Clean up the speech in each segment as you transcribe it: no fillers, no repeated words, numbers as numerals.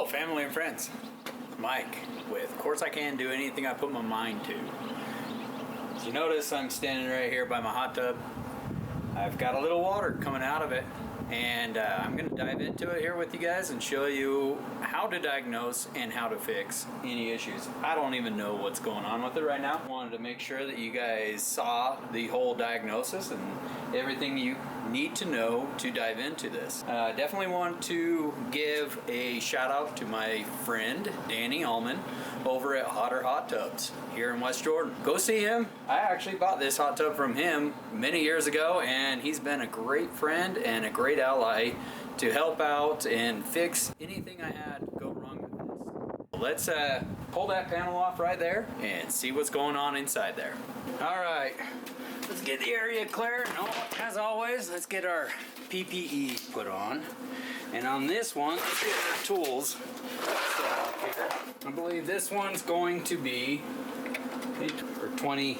Hello, family and friends. Mike with CorsIcan, do anything I put my mind to. As you notice, I'm standing right here by my hot tub. I've got a little water coming out of it, and I'm going to dive into it here with you guys and show you how to diagnose and how to fix any issues. I don't even know what's going on with it right now. I wanted to make sure that you guys saw the whole diagnosis and everything you need to know to dive into this. Definitely want to give a shout out to my friend Danny Allman over at Hotter Hot Tubs here in West Jordan. Go see him. I actually bought this hot tub from him many years ago, and he's been a great friend and a great ally to help out and fix anything I had go wrong with this. Let's pull that panel off right there and see what's going on inside there. All right, let's get the area clear. As always, let's get our PPE put on. And on this one, let's get our tools set up here. I believe this one's going to be 20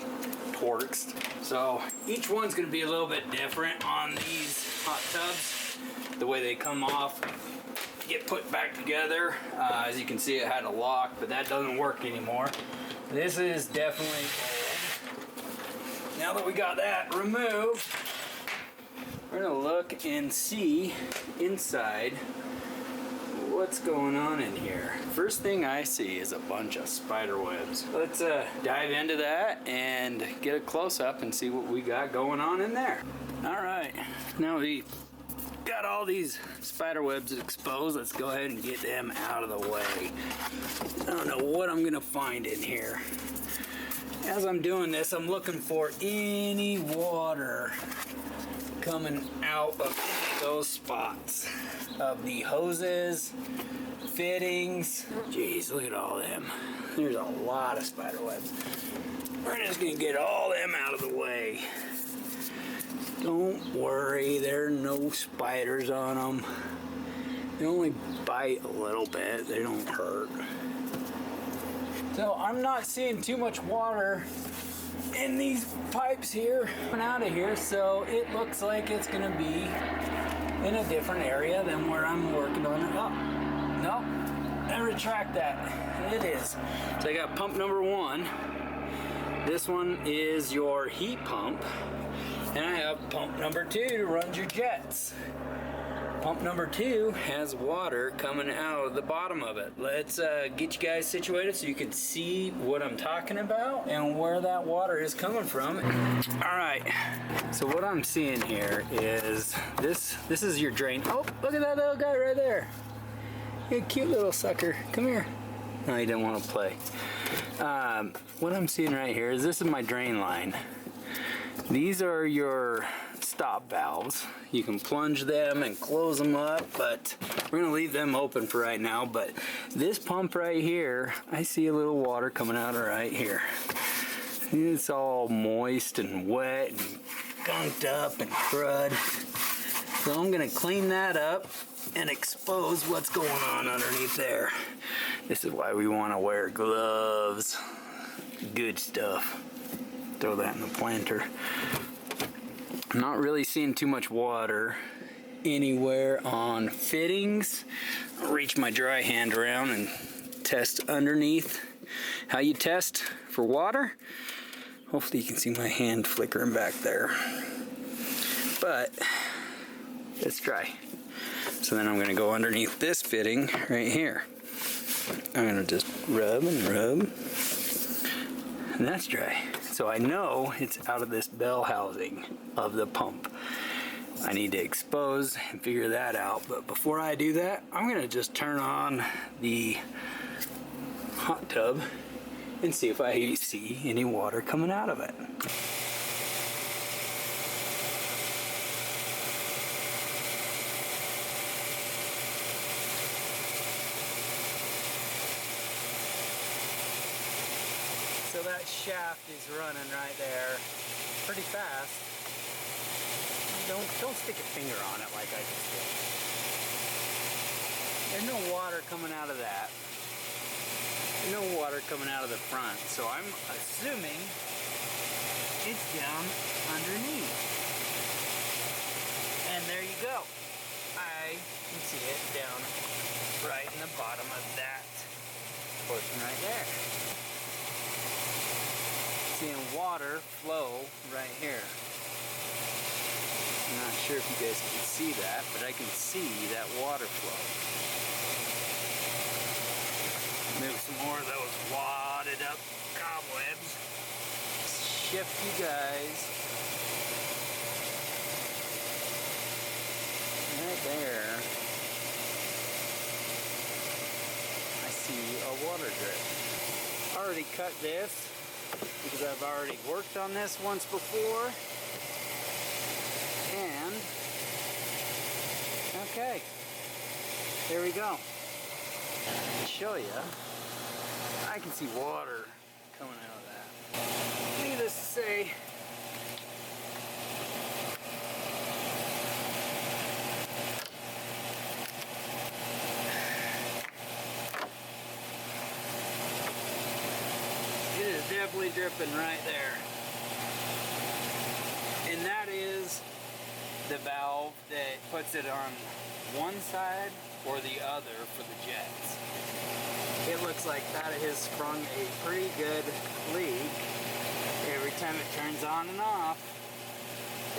Torx. So each one's going to be a little bit different on these hot tubs. The way they come off, get put back together. As you can see, it had a lock, but that doesn't work anymore. This is definitely old. Now that we got that removed, we're gonna look and see inside what's going on in here. First thing I see is a bunch of spider webs. Let's dive into that and get a close-up and see what we got going on in there. All right, now we got all these spider webs exposed. Let's go ahead and get them out of the way. I don't know what I'm gonna find in here. As I'm doing this, I'm looking for any water coming out of any of those spots of the hoses, fittings. Jeez, look at all them. There's a lot of spider webs. We're just gonna get all them out of the way. Don't worry, there are no spiders on them. They only bite a little bit, they don't hurt. So I'm not seeing too much water in these pipes here coming out of here, so it looks like it's gonna be in a different area than where I'm working on it. Oh, no, I retract that. It is. So I got pump number 1. This one is your heat pump. And I have pump number 2 to run your jets. Pump number 2 has water coming out of the bottom of it. Let's get you guys situated so you can see what I'm talking about and where that water is coming from. All right, so what I'm seeing here is this is your drain. Oh, look at that little guy right there. You cute little sucker, come here. No, he didn't want to play. What I'm seeing right here is this is my drain line. These are your stop valves. You can plunge them and close them up, but we're gonna leave them open for right now. But this pump right here, I see a little water coming out right here. It's all moist and wet and gunked up and crud. So I'm gonna clean that up and expose what's going on underneath there. This is why we wanna wear gloves. Good stuff. Throw that in the planter. I'm not really seeing too much water anywhere on fittings. I'll reach my dry hand around and test underneath. How you test for water? Hopefully you can see my hand flickering back there. But let's try. So then I'm gonna go underneath this fitting right here. I'm gonna just rub and rub. And that's dry. So I know it's out of this bell housing of the pump. I need to expose and figure that out. But before I do that, I'm gonna just turn on the hot tub and see if I see any water coming out of it. So that shaft is running right there pretty fast. Don't stick a finger on it like I just did. There's no water coming out of that. There's no water coming out of the front, so I'm assuming it's down underneath. And there you go. I can see it down right in the bottom of that portion right there. Seeing water flow right here. I'm not sure if you guys can see that, but I can see that water flow. Move some more of those wadded up cobwebs. Shift you guys. Right there. I see a water drip. Already cut this because I've already worked on this once before. And okay, there we go. To show you, I can see water coming out of that. Needless to say, it is definitely dripping right there. And that is the valve that puts it on one side or the other for the jets. It looks like that has sprung a pretty good leak. Every time it turns on and off,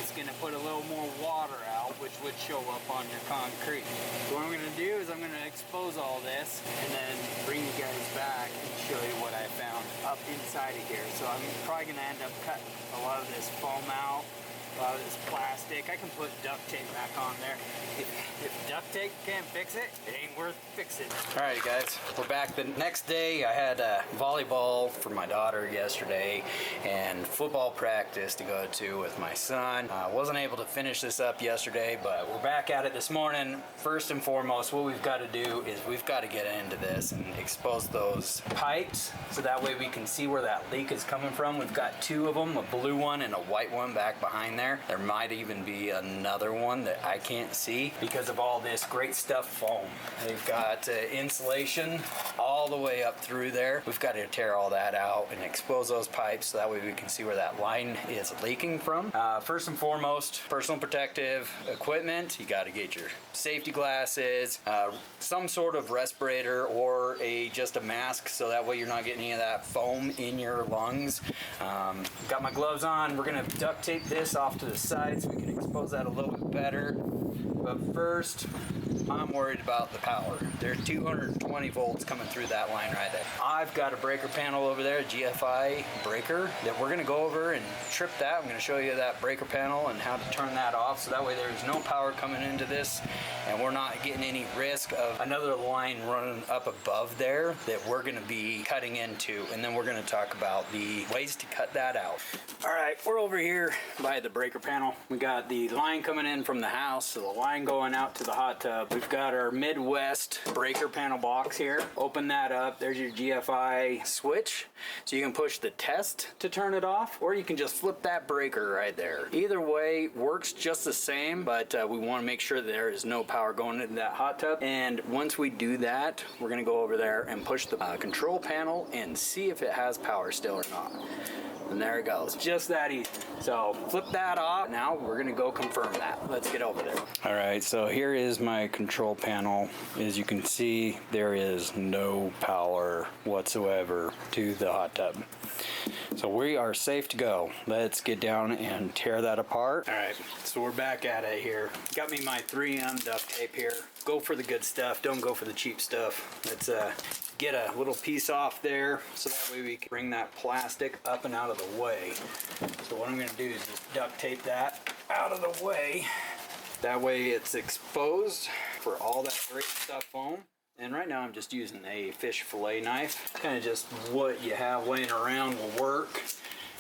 it's going to put a little more water out, which would show up on your concrete. So what I'm going to do is I'm going to expose all this and then bring you guys back and show you what I found up inside of here. So I'm probably going to end up cutting a lot of this foam out, a lot of this plastic. I can put duct tape back on there. If duct tape can't fix it, it ain't worth fixing. Alright guys, we're back the next day. I had volleyball for my daughter yesterday and football practice to go to with my son. I wasn't able to finish this up yesterday, but we're back at it this morning. First and foremost, what we've got to do is we've got to get into this and expose those pipes so that way we can see where that leak is coming from. We've got two of them, a blue one and a white one back behind there. There might even be another one that I can't see because of all this great stuff foam. They've got insulation all the way up through there. We've got to tear all that out and expose those pipes so that way we can see where that line is leaking from. First and foremost, personal protective equipment. You got to get your safety glasses, some sort of respirator or just a mask so that way you're not getting any of that foam in your lungs. Got my gloves on. We're going to duct tape this off to the side so we can expose that a little bit better. But first, I'm worried about the power. There's 220 volts coming through that line right there. I've got a breaker panel over there, a GFCI breaker, that we're gonna go over and trip that. I'm gonna show you that breaker panel and how to turn that off so that way there's no power coming into this and we're not getting any risk of another line running up above there that we're gonna be cutting into. And then we're gonna talk about the ways to cut that out. All right, we're over here by the breaker panel. We got the line coming in from the house, so the line going out to the hot tub. We've got our Midwest breaker panel box here. Open that up. There's your GFCI switch. So you can push the test to turn it off, or you can just flip that breaker right there. Either way works just the same, but we want to make sure that there is no power going into that hot tub. And once we do that, we're going to go over there and push the control panel and see if it has power still or not. And there it goes. Just that easy. So flip that off. Now we're gonna go confirm that. Let's get over there. All right, so here is my control panel. As you can see, there is no power whatsoever to the hot tub. So we are safe to go. Let's get down and tear that apart. All right, so we're back at it here. Got me my 3M duct tape here. Go for the good stuff. Don't go for the cheap stuff. Let's get a little piece off there so that way we can bring that plastic up and out of the way. So what I'm going to do is just duct tape that out of the way. That way it's exposed for all that great stuff foam. And right now I'm just using a fish fillet knife. Kind of just what you have laying around will work.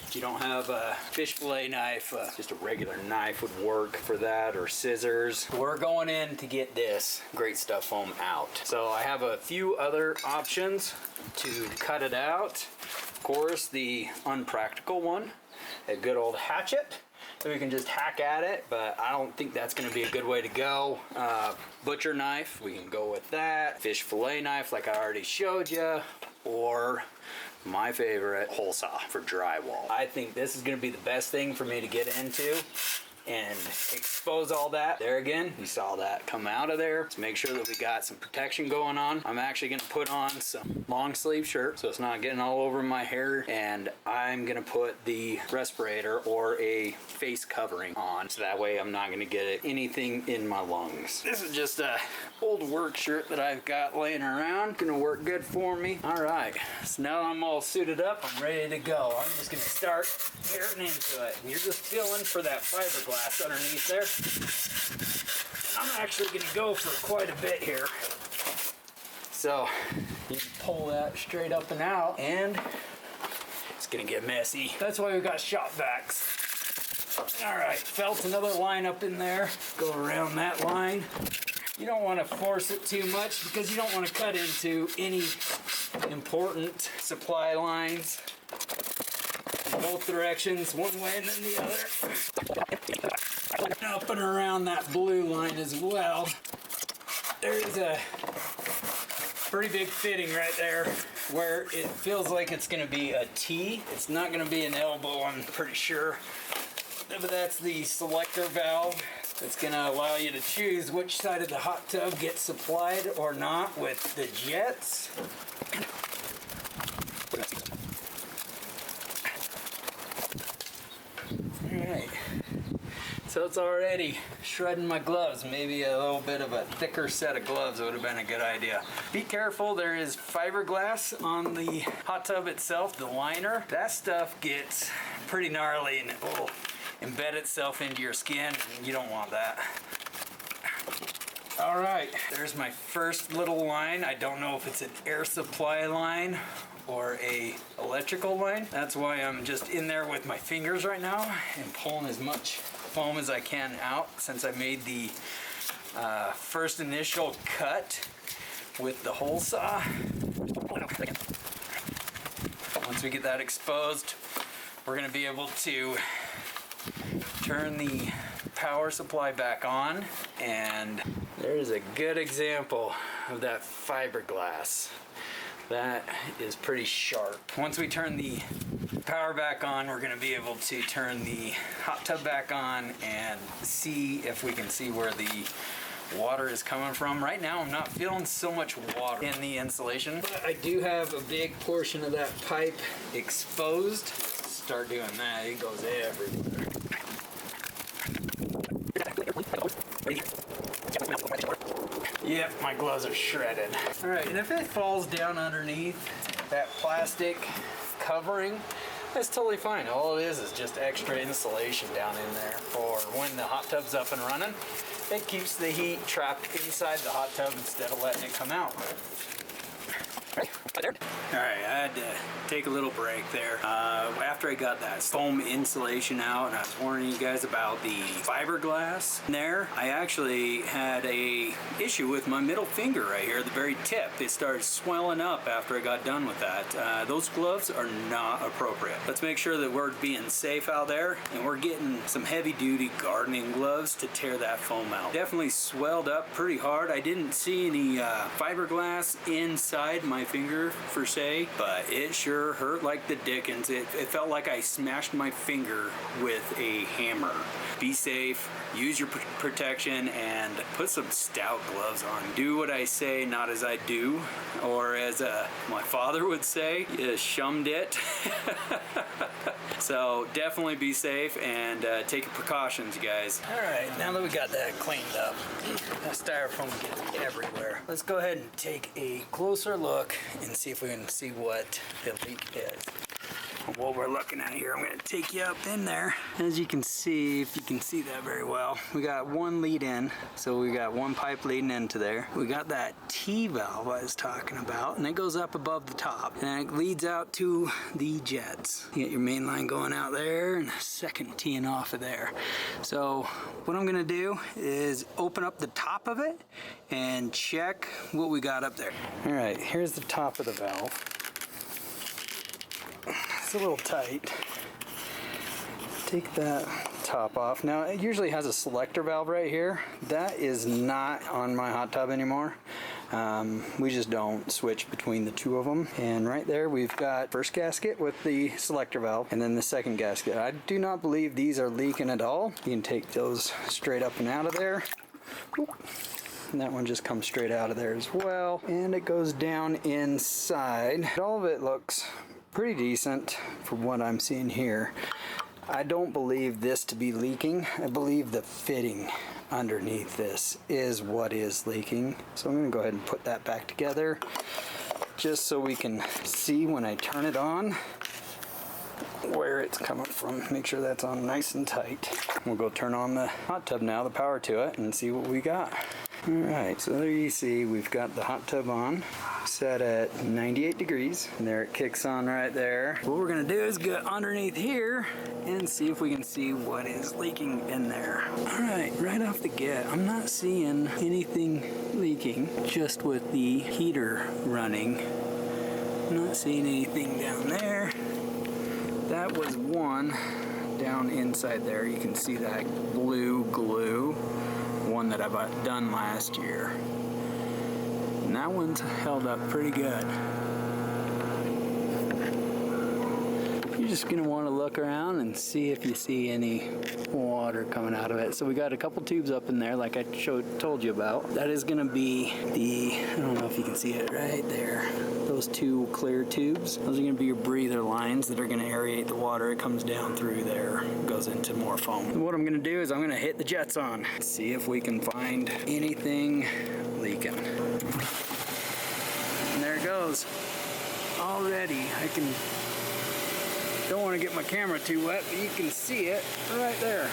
If you don't have a fish fillet knife, just a regular knife would work for that, or scissors. We're going in to get this great stuff foam out. So I have a few other options to cut it out. Of course, the unpractical one, a good old hatchet. So we can just hack at it, but I don't think that's gonna be a good way to go. Butcher knife, we can go with that. Fish fillet knife, like I already showed you, or my favorite, hole saw for drywall. I think this is gonna be the best thing for me to get into. and expose all that. There again, you saw that come out of there. Let's make sure that we got some protection going on. I'm actually gonna put on some long sleeve shirt so it's not getting all over my hair, and I'm gonna put the respirator or a face covering on so that way I'm not gonna get anything in my lungs. This is just a old work shirt that I've got laying around. Gonna work good for me. All right, so now I'm all suited up, I'm ready to go. I'm just gonna start tearing into it. And you're just feeling for that fiberglass underneath there. I'm actually gonna go for quite a bit here. So you can pull that straight up and out, and it's gonna get messy. That's why we got shop vacs. All right, felt another line up in there. Go around that line. You don't want to force it too much because you don't want to cut into any important supply lines in both directions, one way and then the other. Up and around that blue line as well. There's a pretty big fitting right there where it feels like it's going to be a T. It's not going to be an elbow, I'm pretty sure. But that's the selector valve. It's going to allow you to choose which side of the hot tub gets supplied or not with the jets. Alright, so it's already shredding my gloves. Maybe a little bit of a thicker set of gloves would have been a good idea. Be careful, there is fiberglass on the hot tub itself, the liner. That stuff gets pretty gnarly and it will embed itself into your skin, and you don't want that. All right, there's my first little line. I don't know if it's an air supply line or a electrical line. That's why I'm just in there with my fingers right now and pulling as much foam as I can out, since I made the first initial cut with the hole saw. Once we get that exposed, we're gonna be able to turn the power supply back on, and there's a good example of that fiberglass. That is pretty sharp. Once we turn the power back on, we're going to be able to turn the hot tub back on and see if we can see where the water is coming from. Right now I'm not feeling so much water in the insulation, but I do have a big portion of that pipe exposed. Start doing that, it goes everywhere. Yep, my gloves are shredded. All right, and if it falls down underneath that plastic covering, that's totally fine. All it is just extra insulation down in there for when the hot tub's up and running. It keeps the heat trapped inside the hot tub instead of letting it come out. All right, I had to take a little break there. After I got that foam insulation out and I was warning you guys about the fiberglass in there, I actually had a issue with my middle finger right here, the very tip. It started swelling up after I got done with that. Those gloves are not appropriate. Let's make sure that we're being safe out there and we're getting some heavy duty gardening gloves to tear that foam out. Definitely swelled up pretty hard. I didn't see any fiberglass inside my finger per se, but it sure hurt like the dickens. It felt like I smashed my finger with a hammer. Be safe, use your protection, and put some stout gloves on. Do what I say, not as I do, or as my father would say, you shummed it. So definitely be safe and take your precautions, you guys. All right, now that we got that cleaned up, that styrofoam gets everywhere. Let's go ahead and take a closer look and see if we can see what the leak is. What we're looking at here, I'm going to take you up in there. As you can see, if you can see that very well, we got one lead in, so we got one pipe leading into there. We got that T valve I was talking about, and it goes up above the top, and it leads out to the jets. You get your main line going out there, and a second teeing off of there. So what I'm going to do is open up the top of it and check what we got up there. All right, here's the top of the valve. It's a little tight. Take that top off. Now it usually has a selector valve right here. That is not on my hot tub anymore. We just don't switch between the two of them. And right there we've got first gasket with the selector valve, and then the second gasket. I do not believe these are leaking at all. You can take those straight up and out of there. Oop. And that one just comes straight out of there as well. And it goes down inside. All of it looks pretty decent for what I'm seeing here. I don't believe this to be leaking. I believe the fitting underneath this is what is leaking. So I'm going to go ahead and put that back together just so we can see when I turn it on where it's coming from. Make sure that's on nice and tight. We'll go turn on the hot tub now, the power to it, and see what we got. Alright, so there you see we've got the hot tub on, set at 98 degrees, and there it kicks on right there. What we're going to do is get underneath here and see if we can see what is leaking in there. Alright, right off the get, I'm not seeing anything leaking, just with the heater running. I'm not seeing anything down there. That was one down inside there. You can see that blue glue, one that I've done last year. And that one's held up pretty good. You're just gonna want to look around and see if you see any water coming out of it. So we got a couple tubes up in there like I told you about. That is gonna be the, I don't know if you can see it right there. Those two clear tubes. Those are gonna be your breather lines that are gonna aerate the water. It comes down through there, goes into more foam. And what I'm gonna do is I'm gonna hit the jets on. See if we can find anything leaking. And there it goes. Already, don't want to get my camera too wet, but you can see it right there.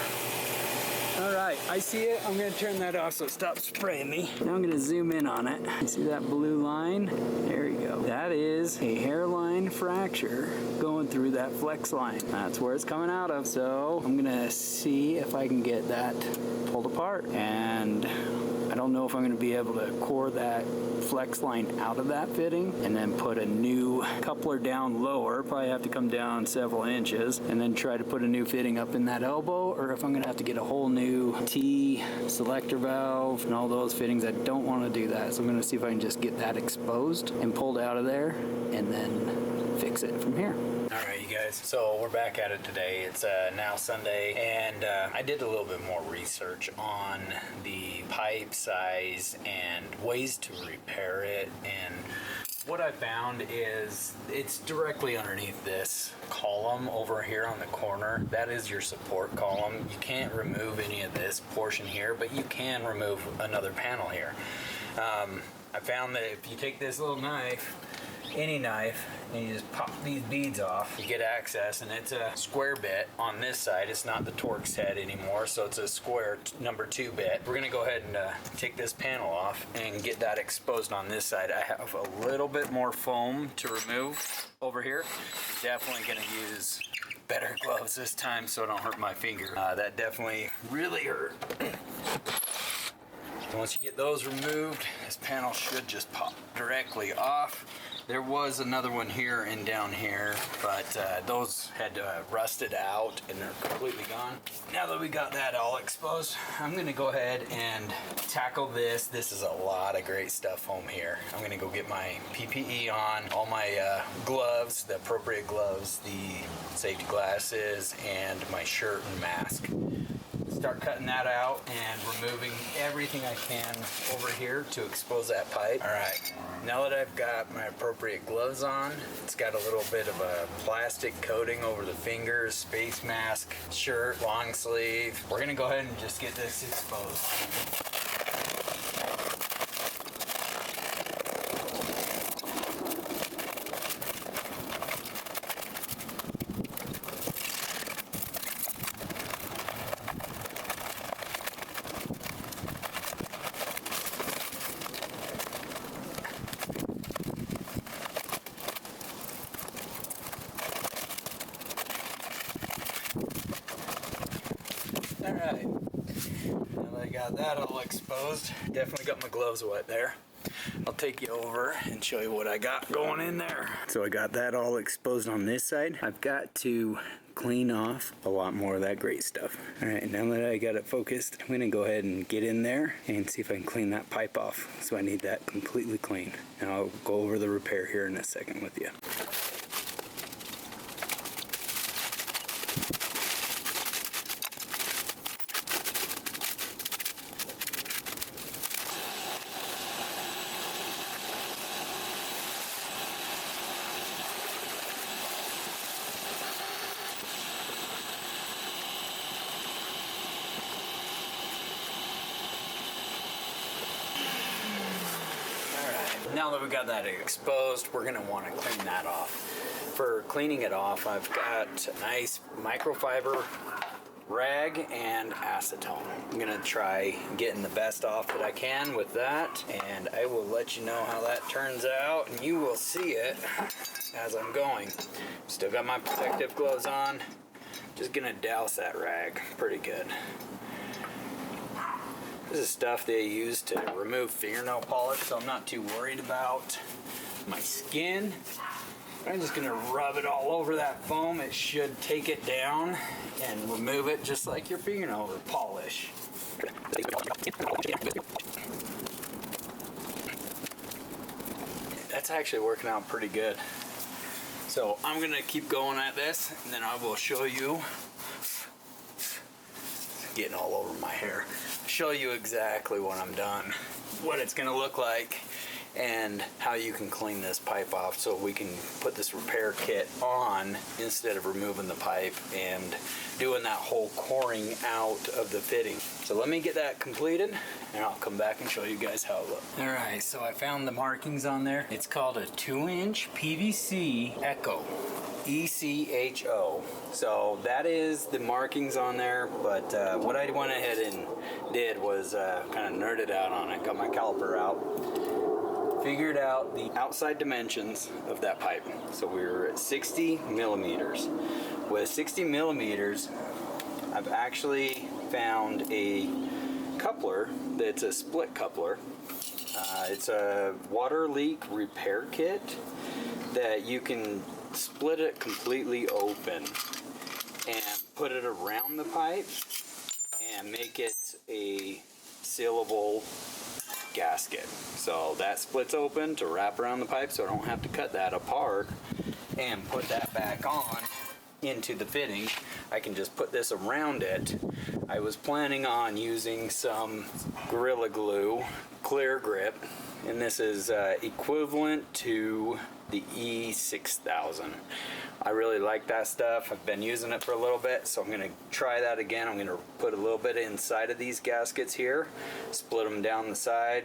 Alright, I see it. I'm going to turn that off so it stops spraying me. Now I'm going to zoom in on it. You see that blue line? There you go. That is a hairline fracture going through that flex line. That's where it's coming out of. So I'm going to see if I can get that pulled apart. And I don't know if I'm going to be able to core that flex line out of that fitting and then put a new coupler down lower. Probably have to come down several inches and then try to put a new fitting up in that elbow, or if I'm going to have to get a whole new T selector valve and all those fittings. I don't want to do that, so I'm going to see if I can just get that exposed and pulled out of there and then fix it from here. Alright, you guys, so we're back at it today. It's now Sunday, and I did a little bit more research on the pipe size and ways to repair it, and what I found is it's directly underneath this column over here on the corner. That is your support column. You can't remove any of this portion here, but you can remove another panel here. I found that if you take this little knife, any knife, and you just pop these beads off, you get access, and it's a square bit on this side. It's not the Torx head anymore, so it's a square number 2 bit. We're gonna go ahead and take this panel off and get that exposed on this side. I have a little bit more foam to remove over here. Definitely gonna use better gloves this time so I don't hurt my finger. That definitely really hurt. Once you get those removed, this panel should just pop directly off. There was another one here and down here, but those had rusted out and they're completely gone. Now that we got that all exposed, I'm gonna go ahead and tackle this. This is a lot of great stuff home here. I'm gonna go get my PPE on, all my gloves, the appropriate gloves, the safety glasses, and my shirt and mask. Start cutting that out and removing everything I can over here to expose that pipe. All right, now that I've got my appropriate gloves on, it's got a little bit of a plastic coating over the fingers, face mask, shirt, long sleeve. We're gonna go ahead and just get this exposed. Alright, now that I got that all exposed, definitely got my gloves wet there. I'll take you over and show you what I got going in there. So I got that all exposed on this side. I've got to clean off a lot more of that great stuff. All right, now that I got it focused, I'm gonna go ahead and get in there and see if I can clean that pipe off. So I need that completely clean. And I'll go over the repair here in a second with you. Now that we got that exposed, we're gonna want to clean that off. For cleaning it off, I've got a nice microfiber rag and acetone. I'm gonna try getting the best off that I can with that, and I will let you know how that turns out, and you will see it as I'm going. Still got my protective gloves on. Just gonna douse that rag pretty good. This is stuff they use to remove fingernail polish, so I'm not too worried about my skin. I'm just gonna rub it all over that foam. It should take it down and remove it just like your fingernail polish. That's actually working out pretty good. So I'm gonna keep going at this, and then I will show you, getting all over my hair, show you exactly what I'm done, what it's gonna look like, and how you can clean this pipe off so we can put this repair kit on instead of removing the pipe and doing that whole coring out of the fitting. So let me get that completed and I'll come back and show you guys how it looks. All right, so I found the markings on there. It's called a 2-inch PVC Echo. ECHO. So that is the markings on there, but what I went ahead and did was kind of nerded out on it. Got my caliper out, figured out the outside dimensions of that pipe. So we were at 60 millimeters. With 60 millimeters, I've actually found a coupler that's a split coupler. It's a water leak repair kit that you can split it completely open and put it around the pipe and make it a sealable gasket. So that splits open to wrap around the pipe, so I don't have to cut that apart and put that back on into the fitting. I can just put this around it. I was planning on using some Gorilla Glue clear grip, and this is equivalent to the E6000. I really like that stuff. I've been using it for a little bit, so I'm gonna try that again. I'm gonna put a little bit inside of these gaskets here, split them down the side.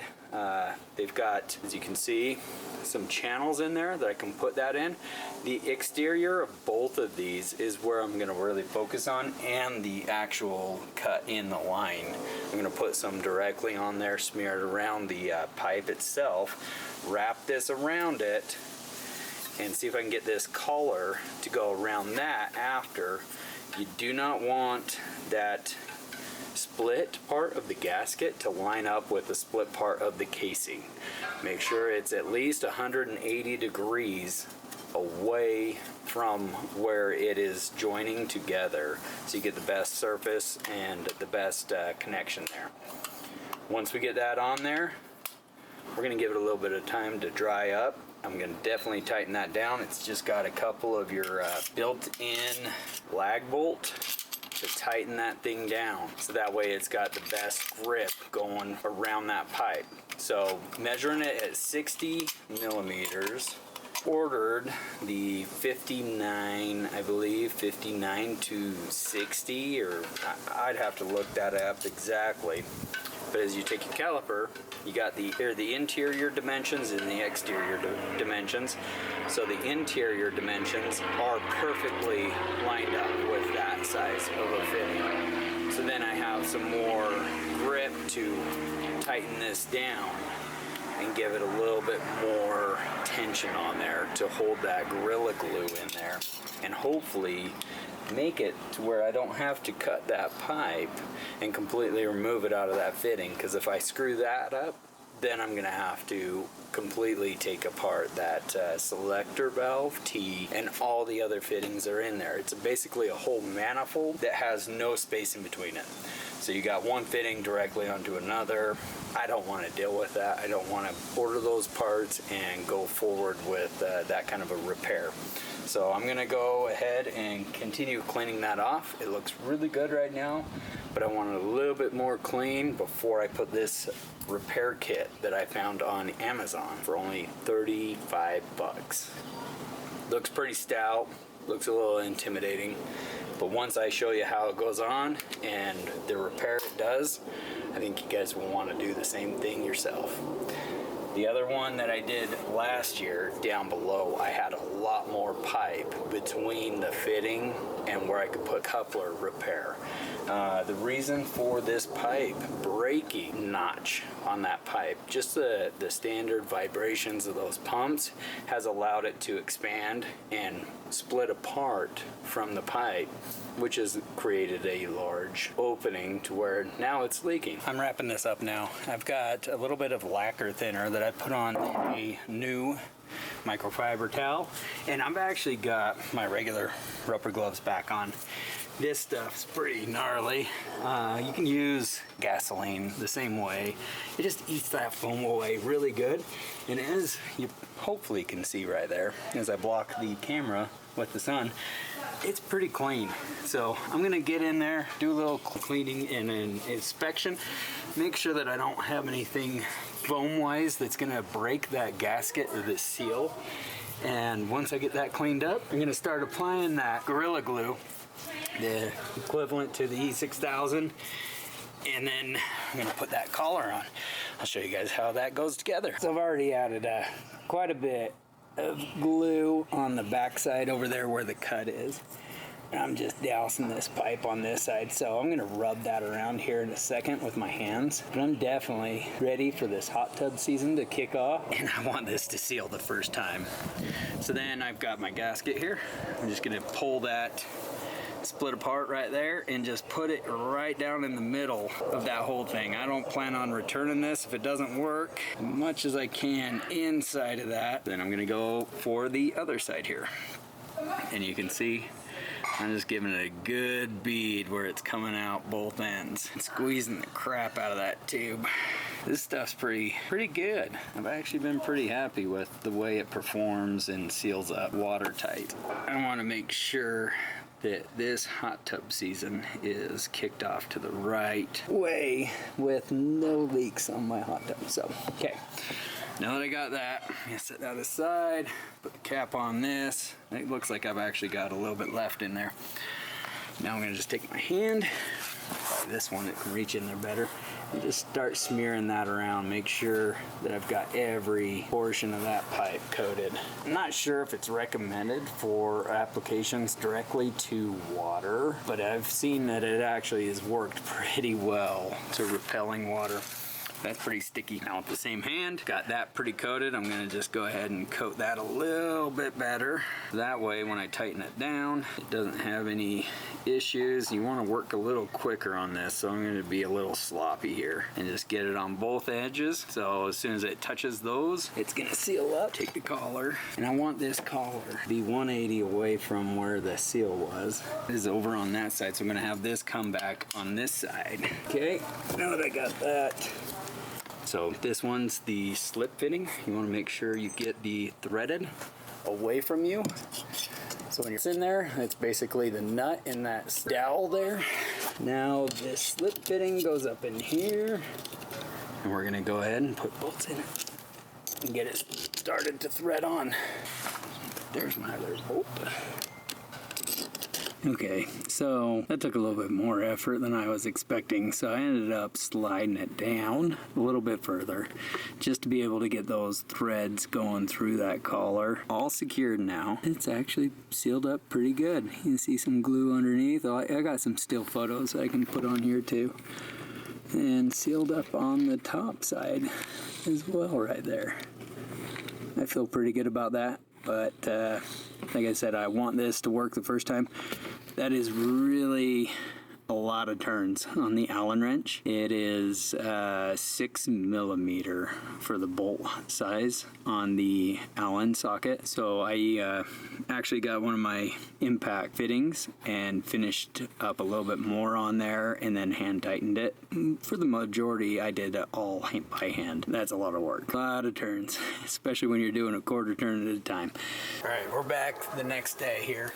They've got, as you can see, some channels in there that I can put that in. The exterior of both of these is where I'm gonna really focus on, and the actual cut in the line. I'm gonna put some directly on there, smear it around the pipe itself, wrap this around it, and see if I can get this collar to go around that after. You do not want that split part of the gasket to line up with the split part of the casing. Make sure it's at least 180 degrees away from where it is joining together, so you get the best surface and the best connection there. Once we get that on there, we're gonna give it a little bit of time to dry up. I'm gonna definitely tighten that down. It's just got a couple of your built-in lag bolt to tighten that thing down, so that way it's got the best grip going around that pipe. So measuring it at 60 millimeters, ordered the 59, I believe, 59 to 60, or I'd have to look that up exactly. But as you take your caliper, you got the interior dimensions and the exterior dimensions. So the interior dimensions are perfectly lined up with that size of a fitting. So then I have some more grip to tighten this down and give it a little bit more tension on there to hold that Gorilla Glue in there, and hopefully make it to where I don't have to cut that pipe and completely remove it out of that fitting, because if I screw that up, then I'm gonna have to completely take apart that selector valve, T, and all the other fittings that are in there. It's basically a whole manifold that has no space in between it. So you got one fitting directly onto another. I don't want to deal with that. I don't want to order those parts and go forward with that kind of a repair. So I'm gonna go ahead and continue cleaning that off. It looks really good right now, but I want it a little bit more clean before I put this repair kit that I found on Amazon for only 35 bucks. Looks pretty stout, looks a little intimidating, but once I show you how it goes on and the repair it does, I think you guys will want to do the same thing yourself. The other one that I did last year, down below, I had a lot more pipe between the fitting and where I could put coupler repair. The reason for this pipe breaking notch on that pipe, just the standard vibrations of those pumps has allowed it to expand and split apart from the pipe, which has created a large opening to where now it's leaking. I'm wrapping this up now. I've got a little bit of lacquer thinner that I put on a new microfiber towel, and I've actually got my regular rubber gloves back on. This stuff's pretty gnarly. You can use gasoline the same way. It just eats that foam away really good. And as you hopefully can see right there, as I block the camera with the sun, it's pretty clean. So I'm gonna get in there, do a little cleaning and an inspection, make sure that I don't have anything foam-wise that's gonna break that gasket or the seal. And once I get that cleaned up, I'm gonna start applying that Gorilla Glue, the equivalent to the E6000, and then I'm gonna put that collar on. I'll show you guys how that goes together. So I've already added quite a bit of glue on the backside over there where the cut is. And I'm just dousing this pipe on this side, so I'm gonna rub that around here in a second with my hands. But I'm definitely ready for this hot tub season to kick off, and I want this to seal the first time. So then I've got my gasket here. I'm just gonna pull that split apart right there and just put it right down in the middle of that whole thing. I don't plan on returning this if it doesn't work. As much as I can inside of that. Then I'm gonna go for the other side here. And you can see I'm just giving it a good bead where it's coming out both ends. Squeezing the crap out of that tube. This stuff's pretty good. I've actually been pretty happy with the way it performs and seals up watertight. I want to make sure that this hot tub season is kicked off to the right way with no leaks on my hot tub. So, okay. Now that I got that, I'm gonna set that aside, put the cap on this. It looks like I've actually got a little bit left in there. Now I'm gonna just take my hand, probably this one that can reach in there better, and just start smearing that around. Make sure that I've got every portion of that pipe coated. I'm not sure if it's recommended for applications directly to water, but I've seen that it actually has worked pretty well to repelling water. That's pretty sticky. Now with the same hand, got that pretty coated. I'm gonna just go ahead and coat that a little bit better. That way when I tighten it down, it doesn't have any issues. You wanna work a little quicker on this, so I'm gonna be a little sloppy here and just get it on both edges. So as soon as it touches those, it's gonna seal up. Take the collar, and I want this collar to be 180 away from where the seal was. It is over on that side, so I'm gonna have this come back on this side. Okay, now that I got that, so this one's the slip fitting. You want to make sure you get the threaded away from you. So when you're in there, it's basically the nut in that dowel there. Now this slip fitting goes up in here, and we're gonna go ahead and put bolts in it and get it started to thread on. There's my other bolt. Okay, so that took a little bit more effort than I was expecting, so I ended up sliding it down a little bit further just to be able to get those threads going through that collar. All secured now. It's actually sealed up pretty good. You can see some glue underneath. I got some still photos I can put on here too. And sealed up on the top side as well right there. I feel pretty good about that. But like I said, I want this to work the first time. That is really a lot of turns on the Allen wrench. It is 6 millimeter for the bolt size on the Allen socket. So I actually got one of my impact fittings and finished up a little bit more on there and then hand tightened it. For the majority, I did it all by hand. That's a lot of work. A lot of turns, especially when you're doing a quarter turn at a time. All right, we're back the next day here.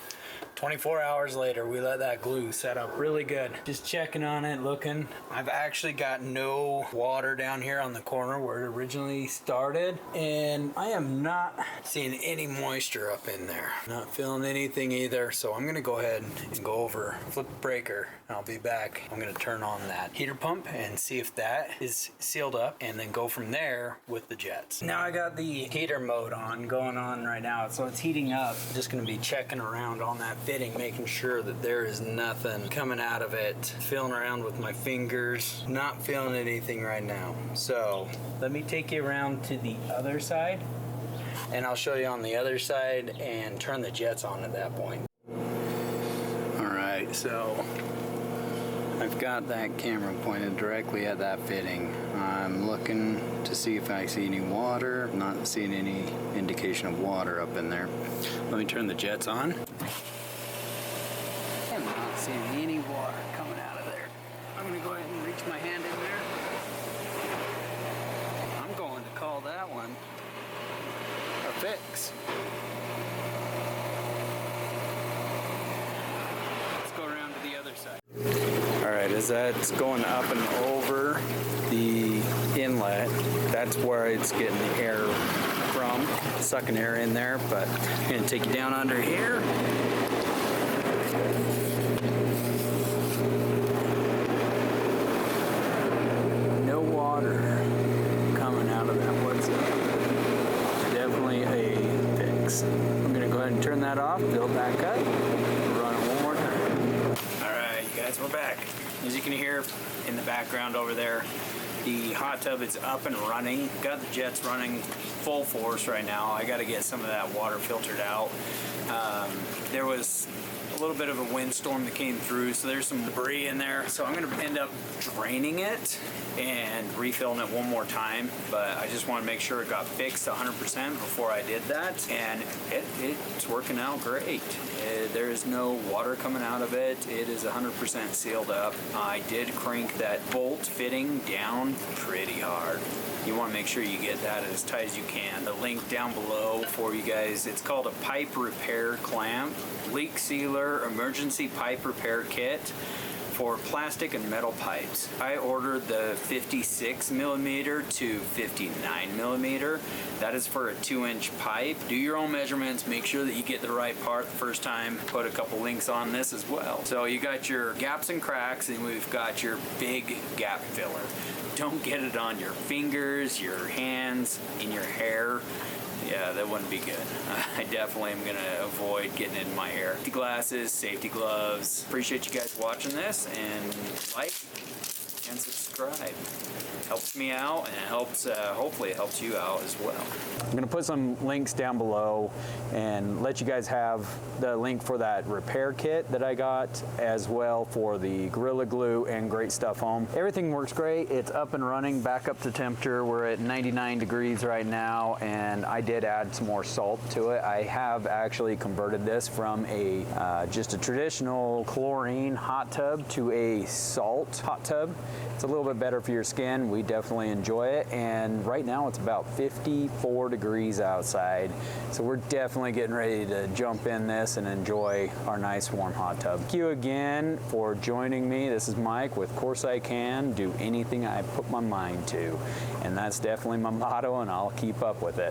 24 hours later, we let that glue set up really good. Just checking on it, looking. I've actually got no water down here on the corner where it originally started, and I am not seeing any moisture up in there. Not feeling anything either, so I'm gonna go ahead and go over, flip the breaker, and I'll be back. I'm gonna turn on that heater pump and see if that is sealed up, and then go from there with the jets. Now I got the heater mode going on right now, so it's heating up. I'm just gonna be checking around on that fitting, making sure that there is nothing coming out of it. Feeling around with my fingers, not feeling anything right now. So let me take you around to the other side, and I'll show you on the other side and turn the jets on at that point. All right, so I've got that camera pointed directly at that fitting. I'm looking to see if I see any water. I'm not seeing any indication of water up in there. Let me turn the jets on. I'm not seeing any water coming out of there. I'm gonna go ahead and reach my hand in there. I'm going to call that one a fix. Let's go around to the other side. All right, as that's going up and over the inlet, that's where it's getting the air from, sucking air in there, but I'm gonna take you down under here. No water coming out of that whatsoever. Definitely a fix. I'm gonna go ahead and turn that off, build back up, run it one more time. All right, you guys, we're back. As you can hear in the background over there, the hot tub is up and running. Got the jets running full force right now. I got to get some of that water filtered out. There was a little bit of a windstorm that came through, so there's some debris in there. So I'm going to end up draining it and refilling it one more time, but I just want to make sure it got fixed 100% before I did that, and it's working out great. There is no water coming out of it. It is 100% sealed up. I did crank that bolt fitting down pretty hard. You want to make sure you get that as tight as you can. The link down below for you guys. It's called a pipe repair clamp, leak sealer, emergency pipe repair kit for plastic and metal pipes. I ordered the 56 millimeter to 59 millimeter. That is for a 2-inch pipe. Do your own measurements, make sure that you get the right part the first time. Put a couple links on this as well. So you got your gaps and cracks, and we've got your big gap filler. Don't get it on your fingers, your hands, in your hair. Yeah, that wouldn't be good. I definitely am gonna avoid getting it in my hair. Safety glasses, safety gloves. Appreciate you guys watching this, and like and subscribe. Helps me out, and it helps, hopefully it helps you out as well. I'm gonna put some links down below and let you guys have the link for that repair kit that I got, as well for the Gorilla Glue and Great Stuff Home. Everything works great. It's up and running, back up to temperature. We're at 99 degrees right now, and I did add some more salt to it. I have actually converted this from a just a traditional chlorine hot tub to a salt hot tub. It's a little bit better for your skin. We definitely enjoy it, and right now it's about 54 degrees outside, so we're definitely getting ready to jump in this and enjoy our nice warm hot tub. Thank you again for joining me. This is Mike with CorsIcan. Do anything I put my mind to, and that's definitely my motto, and I'll keep up with it.